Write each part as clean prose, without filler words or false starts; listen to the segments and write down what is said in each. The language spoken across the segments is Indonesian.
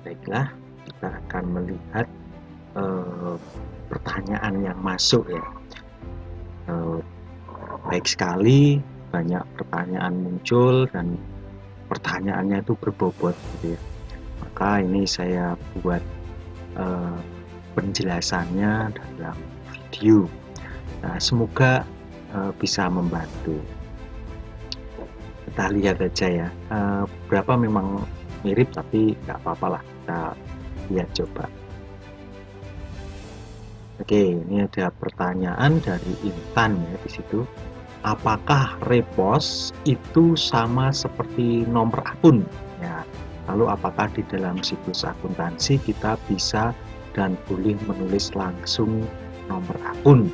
Baiklah, kita akan melihat pertanyaan yang masuk ya. Baik sekali, banyak pertanyaan muncul dan pertanyaannya itu berbobot gitu ya. Maka ini saya buat penjelasannya dalam video. Nah, semoga bisa membantu. Kita lihat aja ya. Berapa memang mirip tapi nggak apa-apa lah. Kita lihat coba. Oke, ini ada pertanyaan dari Intan ya di situ. Apakah repost itu sama seperti nomor akun? Ya, lalu apakah di dalam situs akuntansi kita bisa dan boleh menulis langsung nomor akun?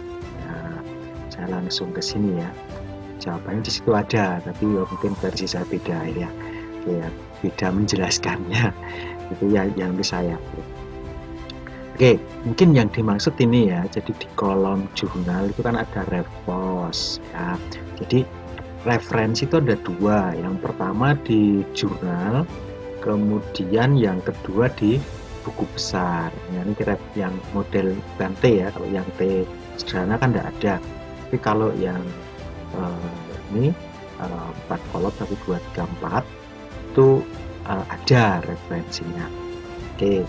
Nah, saya langsung ke sini ya. Jawabannya di situ ada, tapi ya mungkin versi saya beda ya. Ya, beda menjelaskannya. Itu ya yang bisa saya. Oke, mungkin yang dimaksud ini ya, jadi di kolom jurnal itu kan ada repost ya. Jadi referensi itu ada dua, yang pertama di jurnal, kemudian yang kedua di buku besar. Ya, ini kira yang model bukan T ya, kalau yang T sederhana kan tidak ada. Tapi kalau yang ini 4 kolom 1, 2, 3, 4 itu ada referensinya. Oke.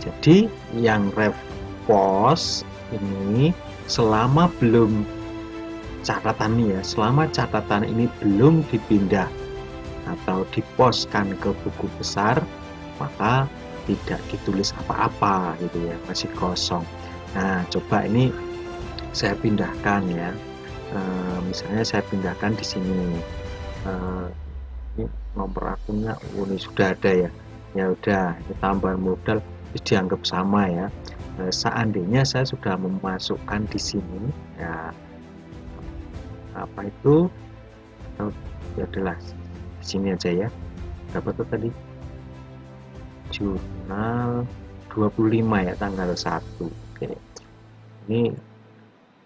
Jadi yang repost ini selama belum catatan ya, selama catatan ini belum dipindah atau dipostkan ke buku besar, maka tidak ditulis apa-apa gitu ya, masih kosong. Nah, coba ini saya pindahkan ya. Misalnya saya pindahkan di sini. Ini nomor akunnya, ini sudah ada ya. Ya udah, ini tambahan modal dianggap sama ya. Seandainya saya sudah memasukkan di sini ya, apa itu, ya adalah di sini aja ya. Dapat tuh tadi jurnal 25 ya, tanggal 1. Oke. Ini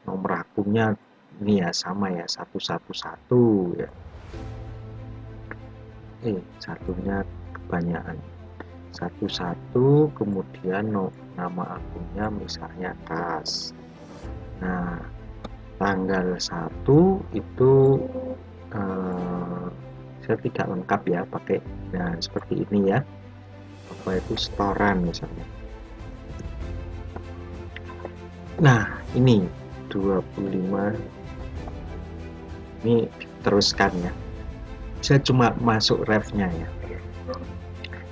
nomor akunnya ini ya sama ya, 111 ya. Satunya kebanyakan. 11, kemudian nama akunnya misalnya Kas. Nah, tanggal 1 itu saya tidak lengkap ya pakai, nah seperti ini ya, apa itu setoran misalnya. Nah, ini 25, ini teruskan ya, saya cuma masuk refnya ya.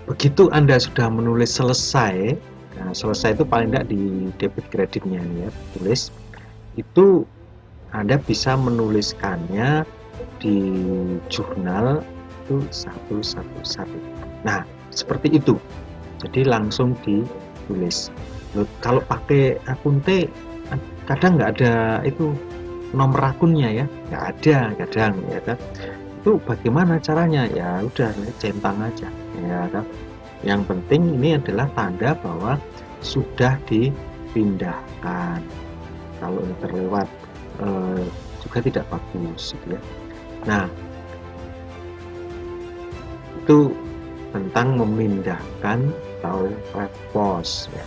Begitu Anda sudah menulis selesai, nah selesai itu paling tidak di debit kreditnya nih ya, tulis itu Anda bisa menuliskannya di jurnal itu 111. Nah, seperti itu. Jadi langsung ditulis. Kalau pakai akun T kadang nggak ada itu nomor akunnya ya, nggak ada kadang ya kan. Itu bagaimana caranya? Ya udah centang aja ya kan. Yang penting ini adalah tanda bahwa sudah dipindahkan. Kalau ini terlewat juga tidak bagus gitu ya. Nah, itu tentang memindahkan atau repost ya.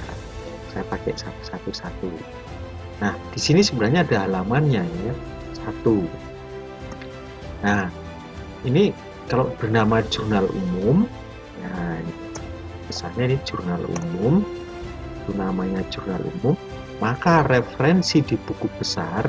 Saya pakai satu-satu. Nah, di sini sebenarnya ada halamannya ya, 1. Nah, ini kalau bernama jurnal umum, nah misalnya ini jurnal umum, itu namanya jurnal umum, maka referensi di buku besar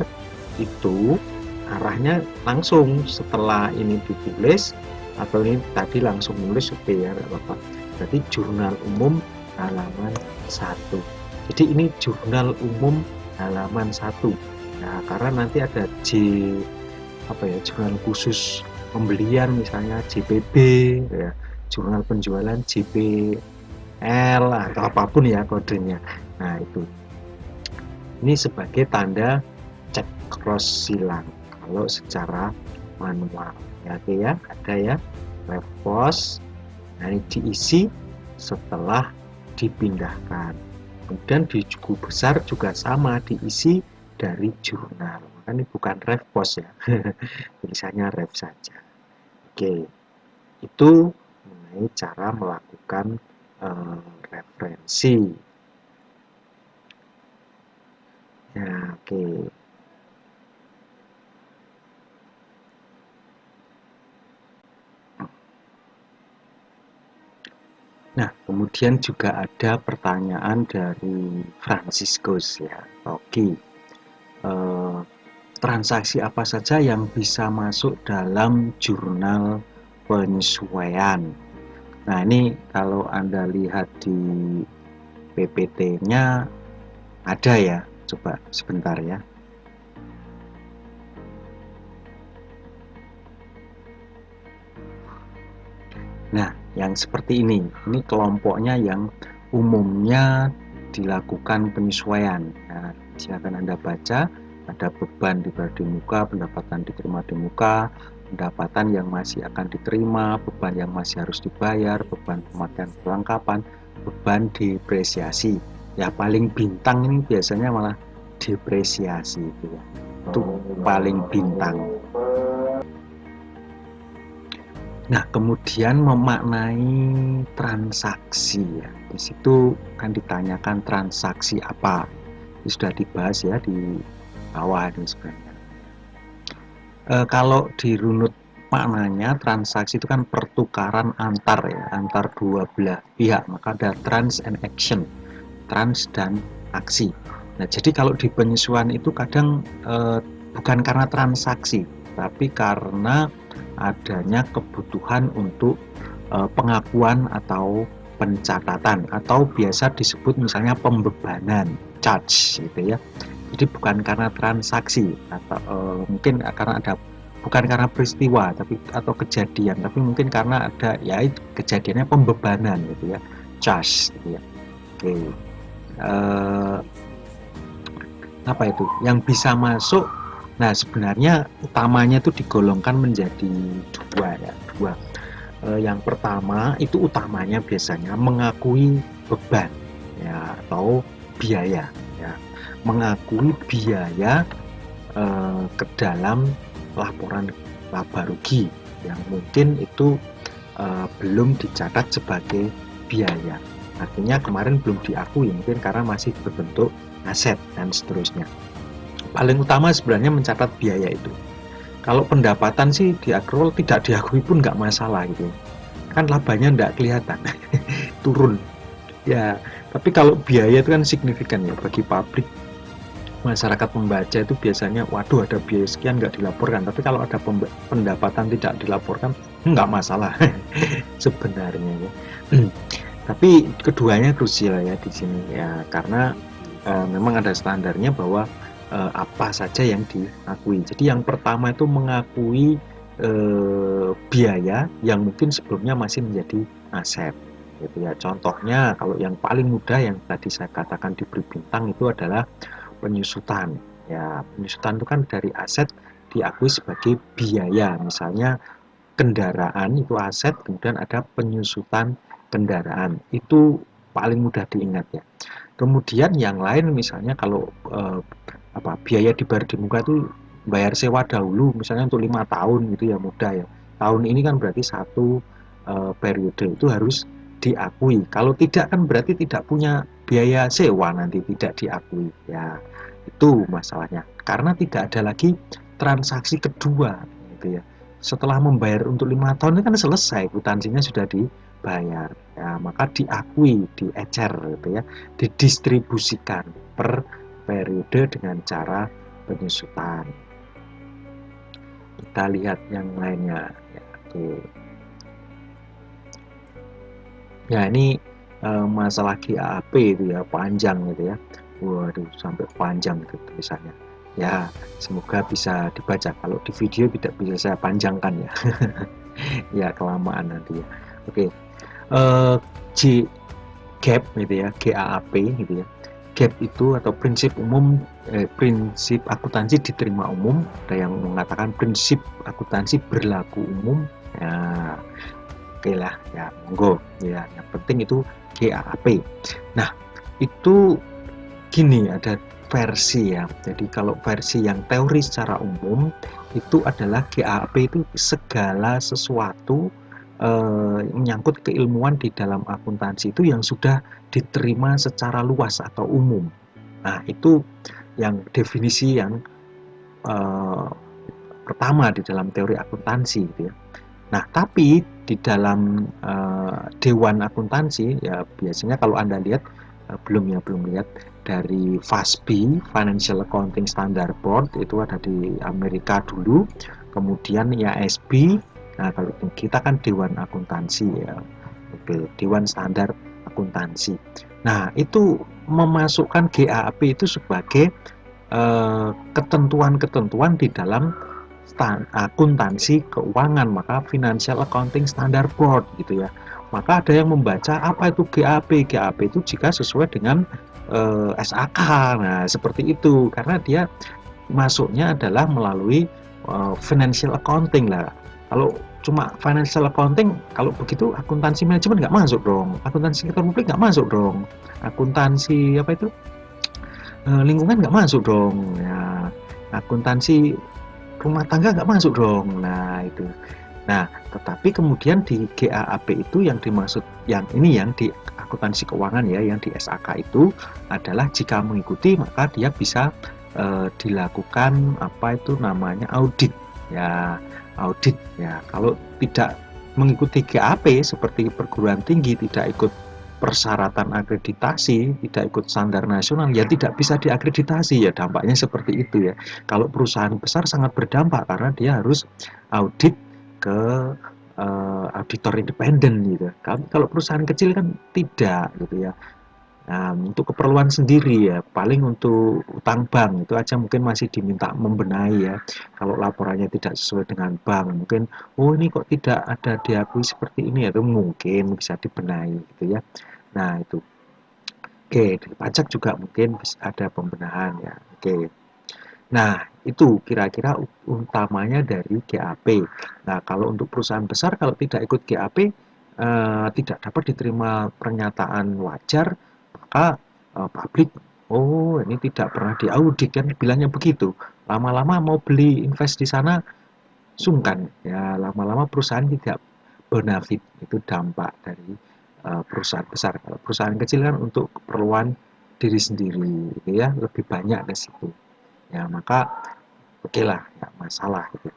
itu arahnya langsung setelah ini ditulis, atau ini tadi langsung nulis oke ya, nggak apa-apa. Berarti jurnal umum halaman 1. Jadi ini jurnal umum halaman 1. Nah, karena nanti ada jurnal khusus pembelian misalnya JPB ya, jurnal penjualan JPL atau apapun ya kodenya. Nah, itu. Ini sebagai tanda cek cross silang kalau secara manual. Ya, oke ya, ada ya repost. Nah, ini diisi setelah dipindahkan. Kemudian di buku besar juga sama, diisi dari jurnal. Maka ini bukan repost ya, tulisannya ref saja. Oke, itu mengenai cara melakukan referensi. Ya, oke. Nah, kemudian juga ada pertanyaan dari Franciscus ya, Rocky. Transaksi apa saja yang bisa masuk dalam jurnal penyesuaian? Nah, ini kalau Anda lihat di PPT-nya ada ya, coba sebentar ya. Nah, yang seperti ini kelompoknya yang umumnya dilakukan penyesuaian. Nah, silakan Anda baca, ada beban dibayar di muka, pendapatan diterima di muka, pendapatan yang masih akan diterima, beban yang masih harus dibayar, beban pemakaian perlengkapan, beban depresiasi. Ya, paling bintang ini biasanya malah depresiasi gitu ya. Itu paling bintang. Nah, kemudian memaknai transaksi ya. Di situ kan ditanyakan transaksi apa. Ini sudah dibahas ya di bawah ini sebenarnya. Kalau dirunut maknanya, transaksi itu kan pertukaran antar ya, antar dua belah pihak. Maka ada trans and action, trans dan aksi. Nah, jadi kalau di penyesuaian itu kadang bukan karena transaksi, tapi karena adanya kebutuhan untuk pengakuan atau pencatatan, atau biasa disebut misalnya pembebanan, charge gitu ya. Jadi bukan karena transaksi, atau mungkin karena ada, bukan karena peristiwa tapi atau kejadian, tapi mungkin karena ada ya kejadiannya pembebanan gitu ya, charge gitu ya. Oke. Apa itu yang bisa masuk? Nah, sebenarnya utamanya itu digolongkan menjadi dua ya, dua. Yang pertama itu utamanya biasanya mengakui beban ya, atau biaya ya, mengakui biaya ke dalam laporan laba rugi yang mungkin itu belum dicatat sebagai biaya. Artinya kemarin belum diakui, mungkin karena masih berbentuk aset dan seterusnya. Paling utama sebenarnya mencatat biaya itu. Kalau pendapatan sih diakrol tidak diakui pun nggak masalah gitu. Kan labanya nggak kelihatan, turun. Ya, tapi kalau biaya itu kan signifikan ya bagi pabrik. Masyarakat membaca itu biasanya, waduh ada biaya sekian nggak dilaporkan. Tapi kalau ada pendapatan tidak dilaporkan, nggak masalah sebenarnya ya. Tapi keduanya krusial ya di sini ya, karena memang ada standarnya bahwa apa saja yang diakui. Jadi yang pertama itu mengakui biaya yang mungkin sebelumnya masih menjadi aset gitu ya. Contohnya kalau yang paling mudah yang tadi saya katakan diberi bintang itu adalah penyusutan ya. Penyusutan itu kan dari aset diakui sebagai biaya. Misalnya kendaraan itu aset, kemudian ada penyusutan kendaraan, itu paling mudah diingat ya. Kemudian yang lain misalnya kalau biaya dibayar di muka itu bayar sewa dahulu misalnya untuk 5 tahun gitu ya, mudah ya. Tahun ini kan berarti satu periode, itu harus diakui. Kalau tidak kan berarti tidak punya biaya sewa, nanti tidak diakui ya. Itu masalahnya, karena tidak ada lagi transaksi kedua gitu ya. Setelah membayar untuk 5 tahun itu kan selesai, kwitansinya sudah dibayar ya, maka diakui, diecer gitu ya, didistribusikan per periode dengan cara penyusutan. Kita lihat yang lainnya ya, oke. Ya, ini masalah GAAP itu ya, panjang gitu ya. Waduh, sampai panjang itu tulisannya. Ya, semoga bisa dibaca. Kalau di video tidak bisa saya panjangkan ya. Ya, kelamaan nanti ya. Oke. G GAAP gitu ya, GAAP gitu ya. GAAP itu atau prinsip umum, prinsip akuntansi diterima umum. Ada yang mengatakan prinsip akuntansi berlaku umum. Ya, oke lah ya, monggo ya. Yang penting itu GAAP. Nah, itu gini, ada versi ya. Jadi kalau versi yang teori secara umum itu adalah GAAP itu segala sesuatu menyangkut keilmuan di dalam akuntansi itu yang sudah diterima secara luas atau umum. Nah, itu yang definisi yang eh, pertama di dalam teori akuntansi gitu ya. Nah, tapi di dalam dewan akuntansi ya biasanya kalau Anda lihat belum lihat dari FASB, Financial Accounting Standard Board, itu ada di Amerika dulu, kemudian IASB. Nah, kalau kita kan dewan akuntansi ya. Oke, dewan standar akuntansi. Nah, itu memasukkan GAAP itu sebagai ketentuan-ketentuan di dalam akuntansi keuangan, maka Financial Accounting Standard Board gitu ya. Maka ada yang membaca apa itu GAP. GAP itu jika sesuai dengan SAK. Nah, seperti itu karena dia masuknya adalah melalui financial accounting lah. Kalau cuma financial accounting, kalau begitu akuntansi manajemen nggak masuk dong, akuntansi sektor publik nggak masuk dong, akuntansi apa itu lingkungan nggak masuk dong, ya akuntansi rumah tangga nggak masuk dong. Nah itu. Nah, tetapi kemudian di GAAP itu yang dimaksud yang ini yang di akuntansi keuangan ya, yang di SAK itu adalah jika mengikuti maka dia bisa dilakukan apa itu namanya audit ya, audit ya. Kalau tidak mengikuti GAP seperti perguruan tinggi tidak ikut persyaratan akreditasi, tidak ikut standar nasional, ya tidak bisa diakreditasi ya, dampaknya seperti itu ya. Kalau perusahaan besar sangat berdampak karena dia harus audit ke auditor independen gitu. Kalau perusahaan kecil kan tidak gitu ya. Nah, untuk keperluan sendiri ya, paling untuk utang bank itu aja mungkin masih diminta membenahi ya. Kalau laporannya tidak sesuai dengan bank, mungkin oh ini kok tidak ada diakui seperti ini ya, itu mungkin bisa dibenahi gitu ya. Nah, itu. Oke, di pajak juga mungkin ada pembenahan ya. Oke. Nah, itu kira-kira utamanya dari GAP. Nah, kalau untuk perusahaan besar kalau tidak ikut GAP tidak dapat diterima pernyataan wajar, maka publik, oh ini tidak pernah diaudit kan bilangnya begitu. Lama-lama mau beli invest di sana sungkan. Ya, lama-lama perusahaan tidak bonafit. Itu dampak dari perusahaan besar. Kalau perusahaan kecil kan untuk keperluan diri sendiri, gitu ya, lebih banyak ke situ. Ya, maka oke lah, nggak masalah gitu.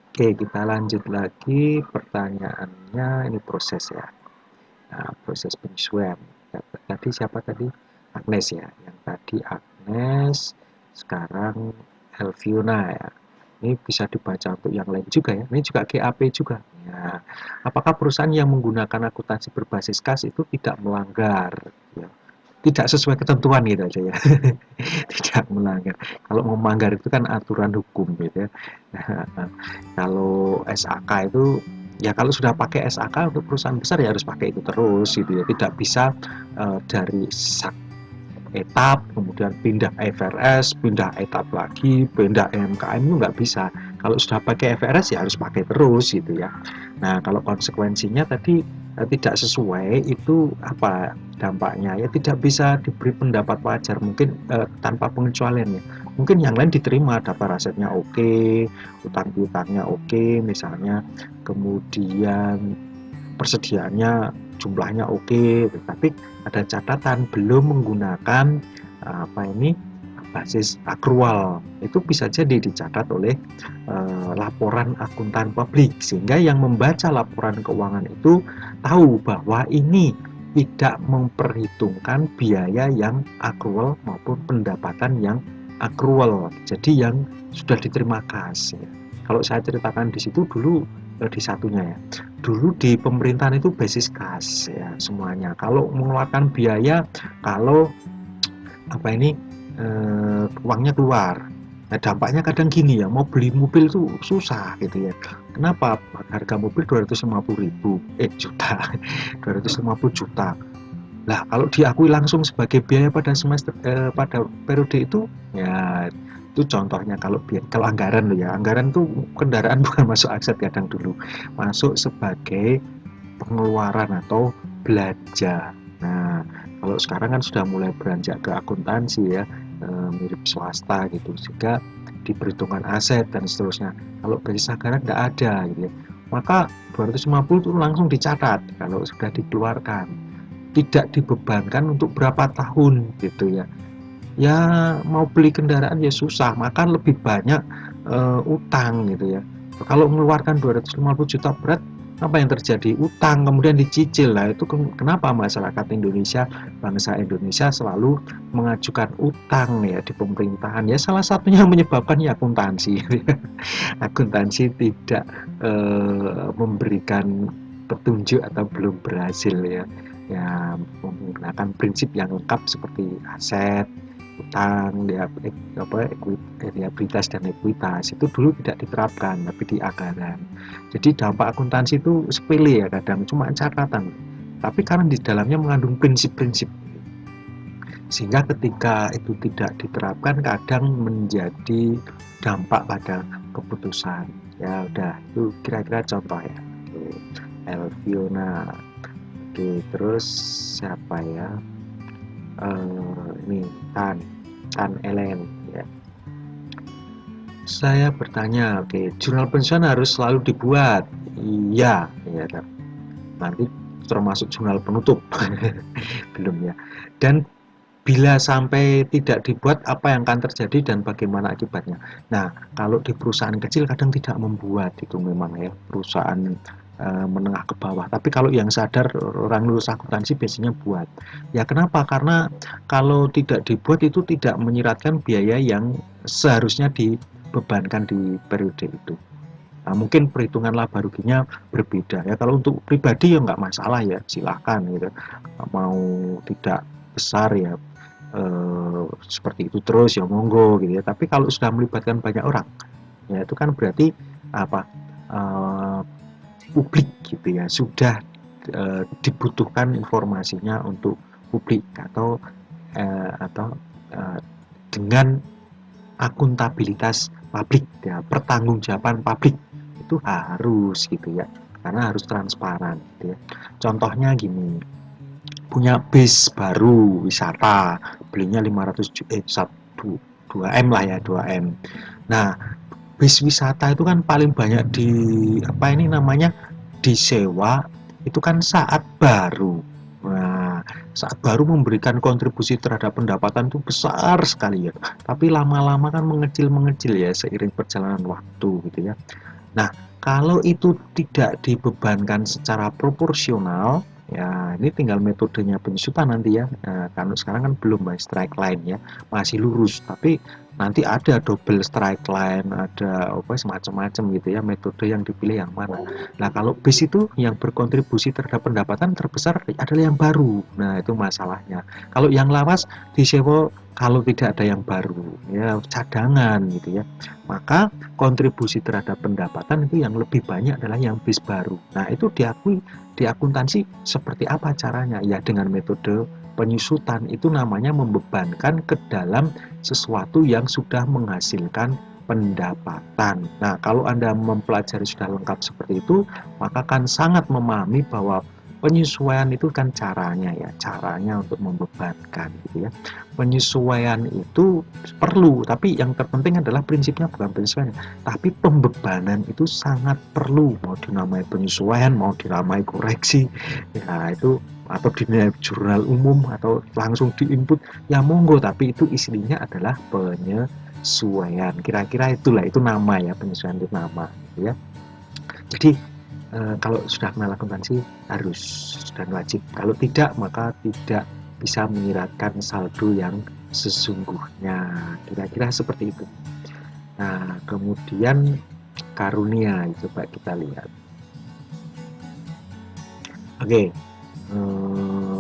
Oke, kita lanjut lagi pertanyaannya, ini proses ya. Nah, proses penyesuaian. Tadi siapa tadi? Agnes ya. Yang tadi Agnes, sekarang Elviona ya. Ini bisa dibaca untuk yang lain juga ya. Ini juga GAP juga. Ya. Apakah perusahaan yang menggunakan akuntansi berbasis kas itu tidak melanggar? Ya, tidak sesuai ketentuan gitu aja ya. Tidak melanggar. Kalau mau melanggar itu kan aturan hukum gitu ya. Nah, kalau SAK itu ya kalau sudah pakai SAK untuk perusahaan besar ya harus pakai itu terus gitu ya. Tidak bisa dari etap kemudian pindah FRS, pindah etap lagi, pindah MKM itu nggak bisa. Kalau sudah pakai FRS ya harus pakai terus gitu ya. Nah, kalau konsekuensinya tadi tidak sesuai itu apa dampaknya ya, tidak bisa diberi pendapat wajar mungkin tanpa pengecualian ya. Mungkin yang lain diterima daftar asetnya oke, utang piutangnya oke misalnya, kemudian persediaannya jumlahnya oke, tapi ada catatan belum menggunakan apa ini basis akrual. Itu bisa jadi dicatat oleh laporan akuntan publik sehingga yang membaca laporan keuangan itu tahu bahwa ini tidak memperhitungkan biaya yang akrual maupun pendapatan yang akrual. Jadi yang sudah diterima kas ya. Kalau saya ceritakan di situ dulu di satunya ya. Dulu di pemerintahan itu basis kas ya semuanya. Kalau mengeluarkan biaya, kalau apa ini uangnya keluar. Nah, dampaknya kadang gini ya, mau beli mobil tuh susah gitu ya. Kenapa? Harga mobil 250.000 juta. 250 juta. Nah, kalau diakui langsung sebagai biaya pada semester pada periode itu ya itu contohnya kalau anggaran loh ya. Anggaran tuh kendaraan bukan masuk aset kadang dulu. Masuk sebagai pengeluaran atau belanja. Nah, kalau sekarang kan sudah mulai beranjak ke akuntansi ya, mirip swasta gitu, sehingga diperhitungkan aset dan seterusnya. Kalau basis anggaran tidak ada gitu ya. maka 250 itu langsung dicatat kalau sudah dikeluarkan. Tidak dibebankan untuk berapa tahun gitu ya. Ya mau beli kendaraan ya susah, maka lebih banyak utang gitu ya. Kalau mengeluarkan 250 juta berat, apa yang terjadi? Utang kemudian dicicil. Lah itu kenapa masyarakat Indonesia, bangsa Indonesia selalu mengajukan utang ya di pemerintahan. Ya salah satunya yang menyebabkan ya akuntansi. Akuntansi tidak memberikan petunjuk atau belum berhasil ya. Ya menggunakan prinsip yang lengkap seperti aset, utang, liabilitas dan ekuitas itu dulu tidak diterapkan tapi di anggaran. Jadi dampak akuntansi itu sepele ya kadang cuma catatan, tapi karena di dalamnya mengandung prinsip-prinsip sehingga ketika itu tidak diterapkan kadang menjadi dampak pada keputusan. Ya udah itu kira-kira contoh ya. Oke, Elviona. Oke, terus siapa ya? Ini Tan Ellen ya. Saya bertanya, oke, jurnal pensiun harus selalu dibuat. Iya, ya kan. Nanti termasuk jurnal penutup. Belum ya. Dan bila sampai tidak dibuat, apa yang akan terjadi dan bagaimana akibatnya? Nah, kalau di perusahaan kecil kadang tidak membuat itu memang ya, perusahaan menengah ke bawah. Tapi kalau yang sadar orang lulus akuntansi biasanya buat. Ya kenapa? Karena kalau tidak dibuat itu tidak menyiratkan biaya yang seharusnya dibebankan di periode itu. Nah, mungkin perhitungan laba ruginya berbeda ya. Kalau untuk pribadi ya nggak masalah ya, silahkan gitu. Mau tidak besar ya seperti itu terus ya monggo gitu ya. Tapi kalau sudah melibatkan banyak orang, ya itu kan berarti apa eh, publik gitu ya sudah dibutuhkan informasinya untuk publik atau dengan akuntabilitas publik ya pertanggungjawaban publik itu harus gitu ya karena harus transparan gitu ya. Contohnya gini, punya bis baru wisata belinya 500 2M lah ya 2M. Nah bis wisata itu kan paling banyak di apa ini namanya disewa itu kan saat baru. Nah, saat baru memberikan kontribusi terhadap pendapatan itu besar sekali ya. Tapi lama-lama kan mengecil-mengecil ya seiring perjalanan waktu gitu ya. Nah, kalau itu tidak dibebankan secara proporsional, ya ini tinggal metodenya penyusutan nanti ya. Nah, kalau sekarang kan belum strike line ya, masih lurus. Tapi nanti ada double strike line, ada apa semacam-macam gitu ya, metode yang dipilih yang mana. Nah, kalau bis itu yang berkontribusi terhadap pendapatan terbesar adalah yang baru. Nah, itu masalahnya. Kalau yang lawas disewa kalau tidak ada yang baru, ya cadangan gitu ya. Maka kontribusi terhadap pendapatan itu yang lebih banyak adalah yang bis baru. Nah, itu diakui di akuntansi seperti apa caranya? Ya dengan metode penyusutan itu namanya membebankan ke dalam sesuatu yang sudah menghasilkan pendapatan. Nah, kalau Anda mempelajari sudah lengkap seperti itu, maka akan sangat memahami bahwa penyesuaian itu kan caranya ya, caranya untuk membebankan gitu ya. Penyesuaian itu perlu, tapi yang terpenting adalah prinsipnya bukan penyesuaian, tapi pembebanan itu sangat perlu. Mau dinamai penyesuaian, mau dinamai koreksi, ya itu atau di jurnal umum atau langsung diinput ya monggo, tapi itu isinya adalah penyesuaian. Kira-kira itulah itu nama ya, penyesuaian itu nama gitu ya. Jadi kalau sudah kenal akuntansi harus dan wajib. Kalau tidak maka tidak bisa menyiratkan saldo yang sesungguhnya. Kira-kira seperti itu. Nah, kemudian karunia coba kita lihat. Oke,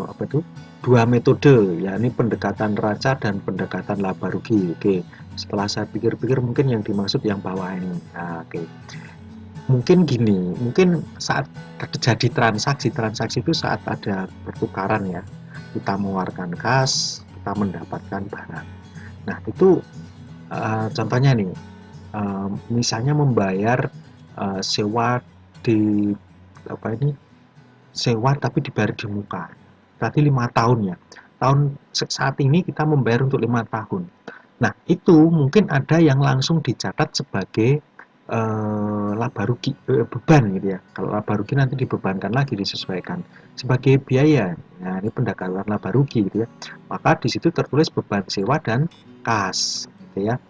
apa itu? Dua metode, yakni pendekatan raca dan pendekatan laba rugi. Oke, setelah saya pikir-pikir mungkin yang dimaksud yang bawah ini. Nah, oke. Mungkin gini, mungkin saat terjadi transaksi itu saat ada pertukaran ya, kita mengeluarkan kas, kita mendapatkan barang. Nah itu contohnya nih, misalnya membayar sewa di apa ini, sewa tapi dibayar di muka, berarti 5 tahun ya. Saat ini kita membayar untuk 5 tahun. Nah itu mungkin ada yang langsung dicatat sebagai laba rugi, beban gitu ya. Kalau laba rugi nanti dibebankan lagi, disesuaikan sebagai biaya. Nah, ini pendekatan laba rugi gitu ya. Maka di situ tertulis beban sewa dan kas gitu ya.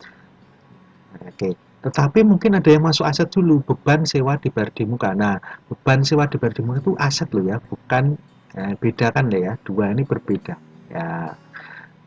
Oke. Tetapi mungkin ada yang masuk aset dulu, beban sewa dibayar di muka. Nah, beban sewa dibayar di muka itu aset loh ya, bukan bedakan ya, dua ini berbeda. Ya,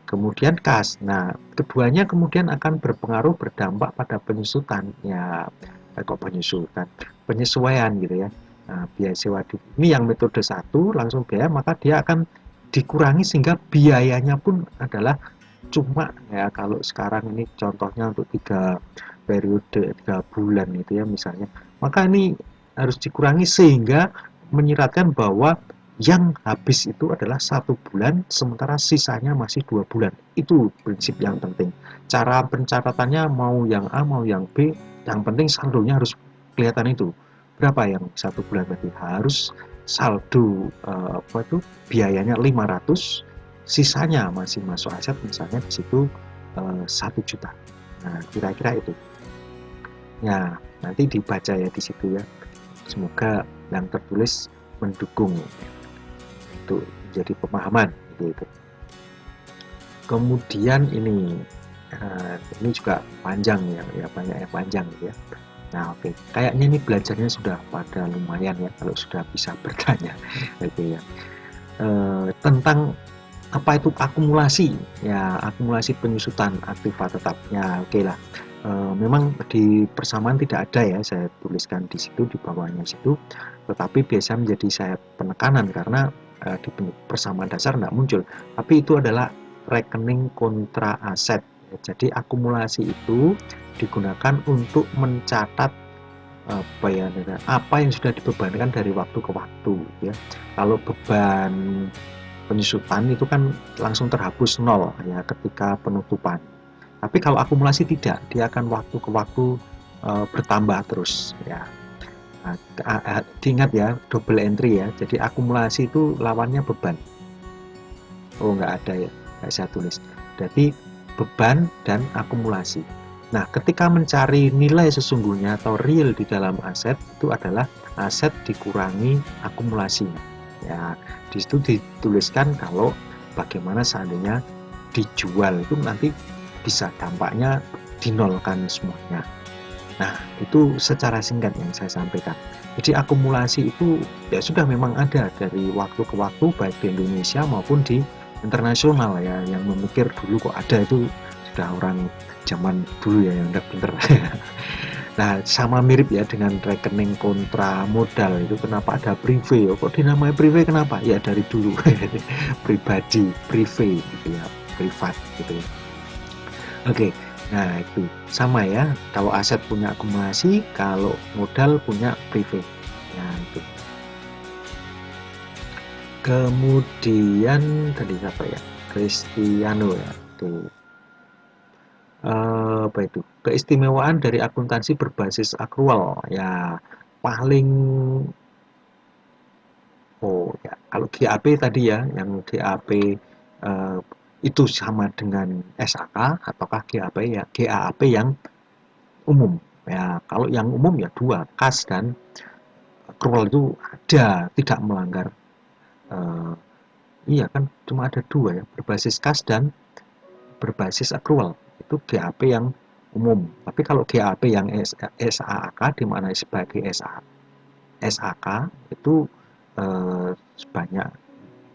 kemudian kas. Nah, keduanya kemudian akan berpengaruh berdampak pada penyusutan. Ya, kok penyusutan? Penyesuaian gitu ya. Nah, biaya sewa ini yang metode satu langsung biaya, maka dia akan dikurangi sehingga biayanya pun adalah cuma ya kalau sekarang ini contohnya untuk 3 periode 3 bulan itu ya misalnya, maka ini harus dikurangi sehingga menyiratkan bahwa yang habis itu adalah 1 bulan sementara sisanya masih 2 bulan. Itu prinsip yang penting. Cara pencatatannya mau yang A mau yang B, yang penting saldonya harus kelihatan itu. Berapa yang 1 bulan berarti harus saldo apa itu biayanya 500, sisanya masih masuk aset misalnya di situ 1 juta. Nah, kira-kira itu. Ya, nanti dibaca ya di situ ya. Semoga yang tertulis mendukung untuk menjadi pemahaman gitu. Kemudian ini juga panjang ya banyak yang panjang gitu ya. Nah, oke. Kayaknya ini belajarnya sudah pada lumayan ya kalau sudah bisa bertanya gitu ya. Tentang apa itu akumulasi ya, akumulasi penyusutan aktiva tetap ya, oke lah. Memang di persamaan tidak ada ya, saya tuliskan di situ di bawahnya situ, tetapi biasa menjadi saya penekanan karena di persamaan dasar tidak muncul, tapi itu adalah rekening kontra aset. Jadi akumulasi itu digunakan untuk mencatat apa yang sudah dibebankan dari waktu ke waktu ya. Kalau beban penyusutan itu kan langsung terhapus nol ya ketika penutupan. Tapi kalau akumulasi tidak, dia akan waktu ke waktu bertambah terus ya. Nah, diingat ya, double entry ya. Jadi akumulasi itu lawannya beban. Oh, nggak ada ya, nggak saya tulis. Jadi beban dan akumulasi. Nah, ketika mencari nilai sesungguhnya atau real di dalam aset itu adalah aset dikurangi akumulasinya. Ya, di situ dituliskan kalau bagaimana seandainya dijual itu nanti bisa dampaknya dinolkan semuanya. Nah, itu secara singkat yang saya sampaikan. Jadi akumulasi itu ya sudah memang ada dari waktu ke waktu baik di Indonesia maupun di internasional ya. Yang memikir dulu kok ada itu sudah orang zaman dulu ya yang udah pinter. Nah, sama mirip ya dengan rekening kontra modal itu kenapa ada privé? Kok dinamai privé kenapa? Ya dari dulu pribadi, privé gitu ya, privat gitu ya. Oke. Nah, itu sama ya. Kalau aset punya akumulasi, kalau modal punya privé. Nah, itu. Kemudian tadi apa ya? Cristiano ya. Tuh. Apa itu? Keistimewaan dari akuntansi berbasis akrual. Ya, paling ya kalau GAP tadi ya, yang GAP itu sama dengan SAK ataukah GAP ya GAAP yang umum ya. Kalau yang umum ya dua, kas dan accrual itu ada, tidak melanggar iya kan cuma ada dua ya, berbasis kas dan berbasis accrual itu GAP yang umum. Tapi kalau GAP yang SAK di mana sebagai SAK itu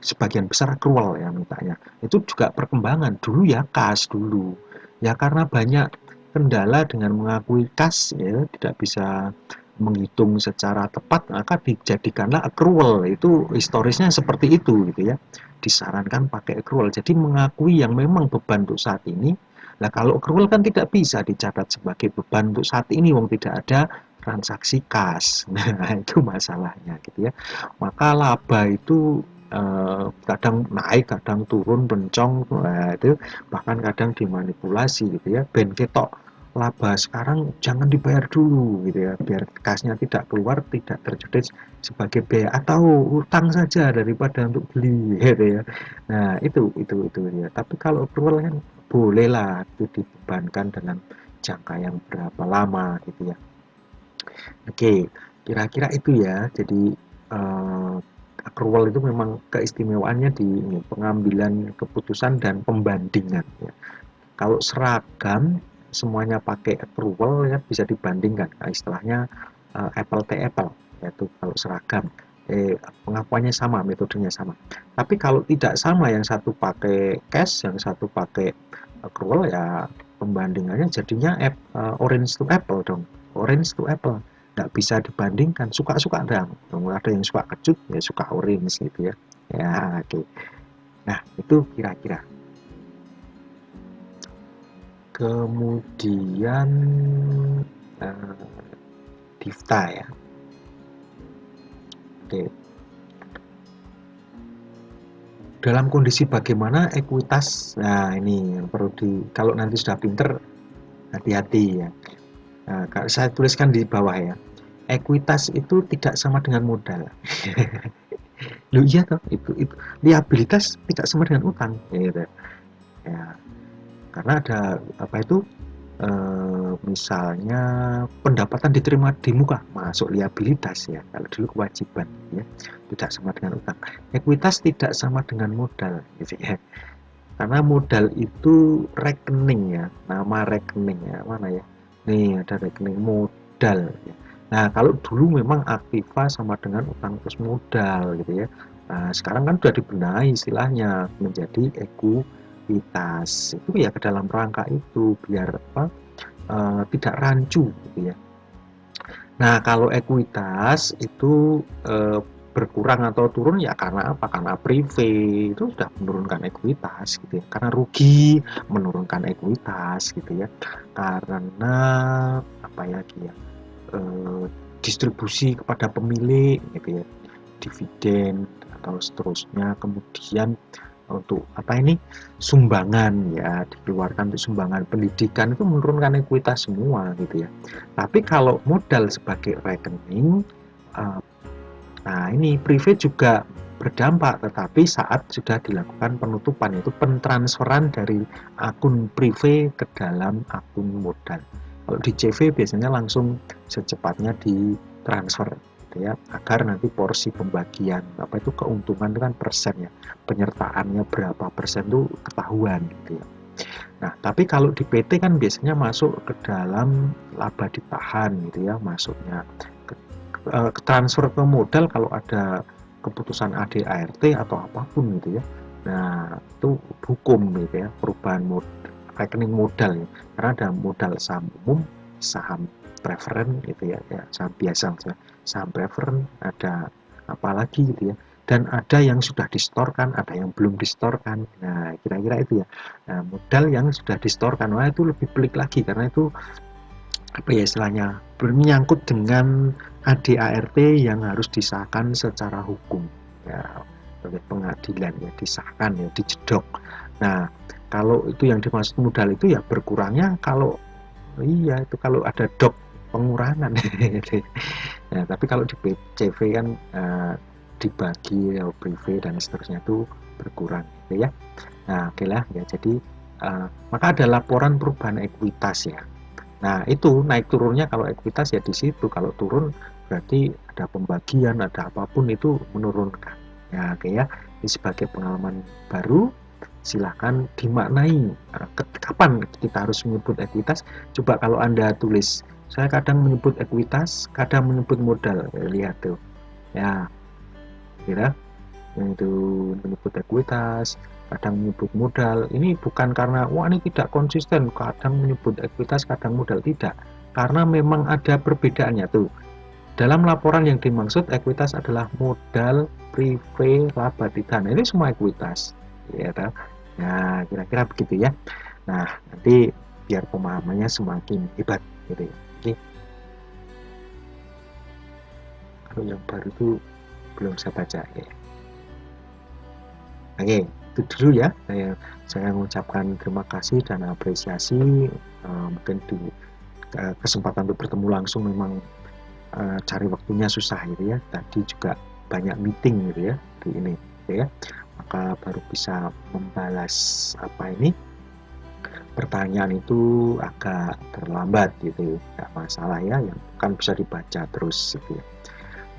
sebagian besar accrual ya mintanya. Itu juga perkembangan dulu ya kas dulu ya, karena banyak kendala dengan mengakui kas ya, tidak bisa menghitung secara tepat, maka dijadikanlah accrual. Itu historisnya seperti itu gitu ya, disarankan pakai accrual. Jadi mengakui yang memang beban untuk saat ini. Nah, kalau accrual kan tidak bisa dicatat sebagai beban untuk saat ini wong tidak ada transaksi kas. Nah, itu masalahnya gitu ya. Maka laba itu kadang naik, kadang turun, bencong, itu bahkan kadang dimanipulasi gitu ya. Ben ketok laba sekarang jangan dibayar dulu gitu ya, biar kasnya tidak keluar, tidak terjadi sebagai biaya atau utang saja daripada untuk beli gitu ya. Nah, itu ya. Tapi kalau accrual kan bolehlah itu dibebankan dengan jangka yang berapa lama gitu ya. Oke, kira-kira itu ya. Jadi accrual itu memang keistimewaannya di ini, pengambilan keputusan dan pembandingan ya. Kalau seragam semuanya pakai accrual ya bisa dibandingkan. Nah, istilahnya apple to apple, yaitu kalau seragam pengakuannya sama, metodenya sama. Tapi kalau tidak sama, yang satu pakai cash, yang satu pakai accrual, ya pembandingannya jadinya orange to apple dong. Orange to apple, nggak bisa dibandingkan, suka-suka dong. Ada yang suka kecut, ya suka orange gitu ya. Ya, oke. Nah, itu kira-kira. Kemudian Divta ya. Oke. Dalam kondisi bagaimana ekuitas? Nah, ini yang perlu kalau nanti sudah pinter, hati-hati ya. Nah, saya tuliskan di bawah ya. Ekuitas itu tidak sama dengan modal. Loh iya toh, itu liabilitas tidak sama dengan utang, gitu. Ya, karena ada apa itu misalnya pendapatan diterima di muka masuk liabilitas ya, kalau dulu kewajiban ya, tidak sama dengan utang. Ekuitas tidak sama dengan modal gitu ya, karena modal itu rekening ya, nama rekening ya, mana ya, nih ada rekening modal ya. Nah, kalau dulu memang aktiva sama dengan utang plus modal gitu ya. Nah, sekarang kan sudah dibenahi istilahnya menjadi ekuitas, itu ya ke dalam rangka itu biar apa, tidak rancu gitu ya. Nah, kalau ekuitas itu berkurang atau turun ya karena apa? Karena prive itu sudah menurunkan ekuitas gitu ya. Karena rugi menurunkan ekuitas gitu ya. Karena apa ya dia? Distribusi kepada pemilik gitu ya. Dividen atau seterusnya. Kemudian untuk apa ini, sumbangan ya, dikeluarkan untuk sumbangan pendidikan, itu menurunkan ekuitas semua gitu ya. Tapi kalau modal sebagai rekening, nah ini privé juga berdampak, tetapi saat sudah dilakukan penutupan, yaitu pentransferan dari akun privé ke dalam akun modal. Kalau di CV biasanya langsung secepatnya ditransfer gitu ya, agar nanti porsi pembagian apa itu keuntungan itu kan persen ya, penyertaannya berapa persen itu ketahuan gitu ya. Nah, tapi kalau di PT kan biasanya masuk ke dalam laba ditahan gitu ya, masuknya transfer ke modal kalau ada keputusan ADART atau apapun gitu ya. Nah, itu hukum gitu ya, perubahan rekening modal ya. Karena ada modal saham umum, saham preferen gitu ya, ya saham biasa misalnya, saham preferen, ada apalagi gitu ya. Dan ada yang sudah distorkan, ada yang belum distorkan. Nah, kira-kira itu ya. Nah, modal yang sudah distorkan, wah itu lebih pelik lagi karena itu apa ya istilahnya, menyangkut dengan ADART yang harus disahkan secara hukum ya, oleh pengadilan ya, disahkan ya, dijedok. Nah, kalau itu yang dimaksud modal itu ya berkurangnya kalau iya itu kalau ada dok pengurangan. Nah, tapi kalau di PCV kan dibagi ya, privé dan seterusnya itu berkurang gitu ya. Nah, oke lah ya, jadi maka ada laporan perubahan ekuitas ya. Nah, itu naik turunnya kalau ekuitas ya di situ. Kalau turun berarti ada pembagian, ada apapun itu menurunkan. Ya, oke ya. Ini sebagai pengalaman baru, silahkan dimaknai. Nah, kapan kita harus menyebut ekuitas? Coba kalau Anda tulis, saya kadang menyebut ekuitas, kadang menyebut modal. Ya, lihat tuh. Ya, kira itu menyebut ekuitas, kadang menyebut modal. Ini bukan karena wah ini tidak konsisten, kadang menyebut ekuitas, kadang modal, tidak. Karena memang ada perbedaannya tuh. Dalam laporan yang dimaksud ekuitas adalah modal, privé, laba ditahan. Ini semua ekuitas. Ya, nah, kira-kira begitu ya. Nah, nanti biar pemahamannya semakin hebat gitu ya. Oke. Kalau yang baru itu belum saya baca ya. Oke, itu dulu ya. Saya mengucapkan terima kasih dan apresiasi. Mungkin di kesempatan untuk bertemu langsung memang cari waktunya susah gitu ya. Tadi juga banyak meeting gitu ya di ini, gitu ya. Maka baru bisa membalas apa ini pertanyaan itu agak terlambat gitu, nggak masalah ya, yang kan bisa dibaca terus gitu ya.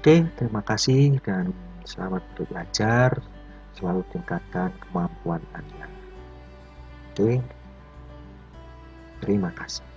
Oke, terima kasih dan selamat belajar, selalu tingkatkan kemampuan Anda. Oke, terima kasih.